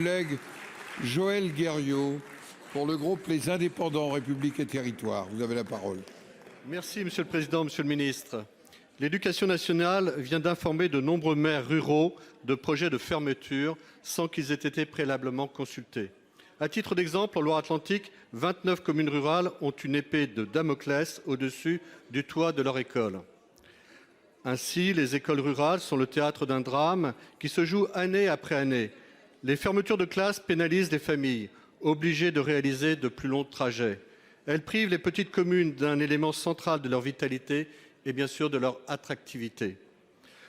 Collègue Joël Guerriau pour le groupe Les Indépendants République et Territoires. Vous avez la parole. Merci Monsieur le Président, Monsieur le Ministre. L'Éducation nationale vient d'informer de nombreux maires ruraux de projets de fermeture sans qu'ils aient été préalablement consultés. À titre d'exemple, en Loire-Atlantique, 29 communes rurales ont une épée de Damoclès au-dessus du toit de leur école. Ainsi, les écoles rurales sont le théâtre d'un drame qui se joue année après année. Les fermetures de classes pénalisent les familles, obligées de réaliser de plus longs trajets. Elles privent les petites communes d'un élément central de leur vitalité et bien sûr de leur attractivité.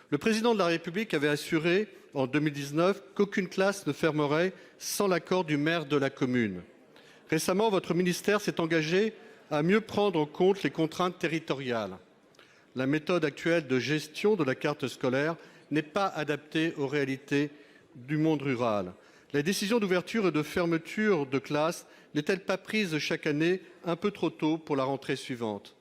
Le président de la République avait assuré en 2019 qu'aucune classe ne fermerait sans l'accord du maire de la commune. Récemment, votre ministère s'est engagé à mieux prendre en compte les contraintes territoriales. La méthode actuelle de gestion de la carte scolaire n'est pas adaptée aux réalités du monde rural. La décision d'ouverture et de fermeture de classe n'est-elle pas prise chaque année un peu trop tôt pour la rentrée suivante?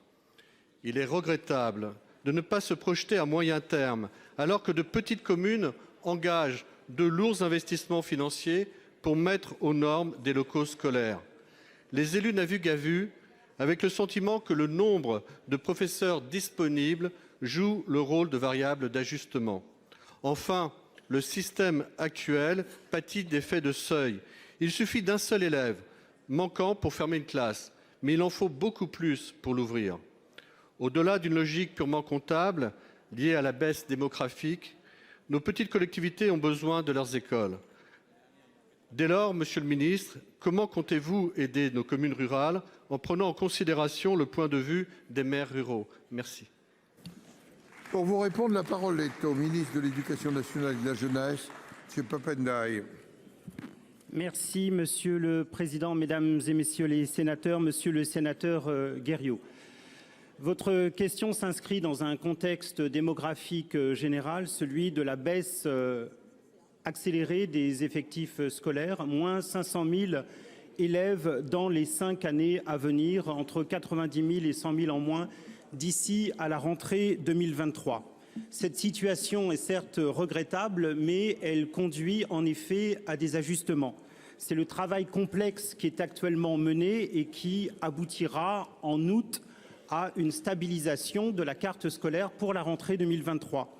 Il est regrettable de ne pas se projeter à moyen terme, alors que de petites communes engagent de lourds investissements financiers pour mettre aux normes des locaux scolaires. Les élus naviguent à vue, avec le sentiment que le nombre de professeurs disponibles joue le rôle de variable d'ajustement. Enfin, le système actuel pâtit d'effets de seuil. Il suffit d'un seul élève manquant pour fermer une classe, mais il en faut beaucoup plus pour l'ouvrir. Au-delà d'une logique purement comptable liée à la baisse démographique, nos petites collectivités ont besoin de leurs écoles. Dès lors, Monsieur le Ministre, comment comptez-vous aider nos communes rurales en prenant en considération le point de vue des maires ruraux? Merci. Pour vous répondre, la parole est au ministre de l'Éducation nationale et de la jeunesse, M. Pap Ndiaye. Merci Monsieur le Président, Mesdames et Messieurs les sénateurs, Monsieur le sénateur Guerriau. Votre question s'inscrit dans un contexte démographique général, celui de la baisse accélérée des effectifs scolaires, moins 500 000 élèves dans les 5 années à venir, entre 90 000 et 100 000 en moins d'ici à la rentrée 2023. Cette situation est certes regrettable, mais elle conduit en effet à des ajustements. C'est le travail complexe qui est actuellement mené et qui aboutira en août à une stabilisation de la carte scolaire pour la rentrée 2023.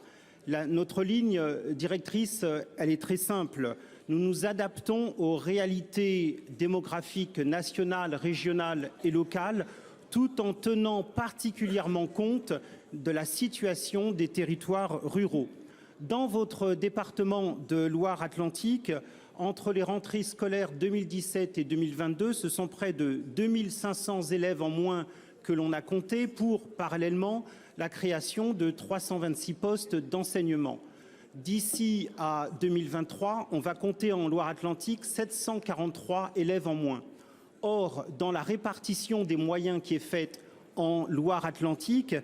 Notre ligne directrice, elle est très simple. Nous nous adaptons aux réalités démographiques nationales, régionales et locales, tout en tenant particulièrement compte de la situation des territoires ruraux. Dans votre département de Loire-Atlantique, entre les rentrées scolaires 2017 et 2022, ce sont près de 2500 élèves en moins que l'on a compté pour, parallèlement, la création de 326 postes d'enseignement. D'ici à 2023, on va compter en Loire-Atlantique 743 élèves en moins. Or, dans la répartition des moyens qui est faite en Loire-Atlantique,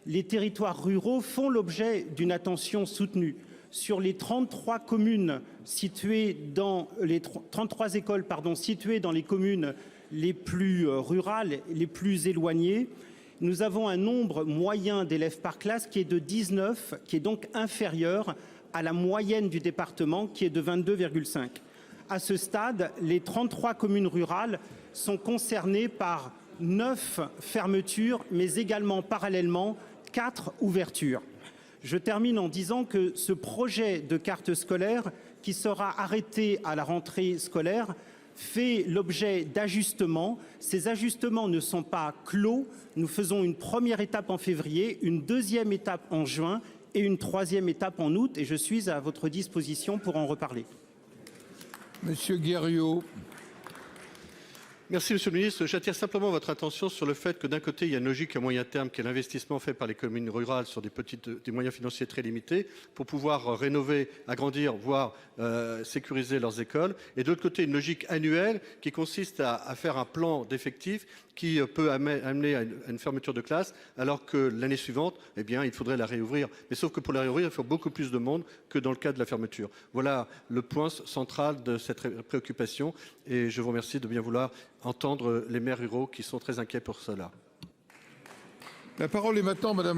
les territoires ruraux font l'objet d'une attention soutenue. Sur les 33 communes situées dans les 33 écoles situées dans les communes les plus rurales, les plus éloignées, nous avons un nombre moyen d'élèves par classe qui est de 19, qui est donc inférieur à la moyenne du département qui est de 22,5. À ce stade, les 33 communes rurales sont concernées par 9 fermetures, mais également parallèlement 4 ouvertures. Je termine en disant que ce projet de carte scolaire qui sera arrêté à la rentrée scolaire fait l'objet d'ajustements. Ces ajustements ne sont pas clos. Nous faisons une première étape en février, une deuxième étape en juin et une troisième étape en août. Et je suis à votre disposition pour en reparler. Monsieur Guerriau. Merci Monsieur le Ministre. J'attire simplement votre attention sur le fait que d'un côté, il y a une logique à moyen terme qui est l'investissement fait par les communes rurales sur des moyens financiers très limités pour pouvoir rénover, agrandir, voire sécuriser leurs écoles. Et de l'autre côté, une logique annuelle qui consiste à faire un plan d'effectifs qui peut amener à une fermeture de classe, alors que l'année suivante, eh bien, il faudrait la réouvrir. Mais sauf que pour la réouvrir, il faut beaucoup plus de monde que dans le cas de la fermeture. Voilà le point central de cette préoccupation. Et je vous remercie de bien vouloir entendre les maires ruraux qui sont très inquiets pour cela. La parole est maintenant, Madame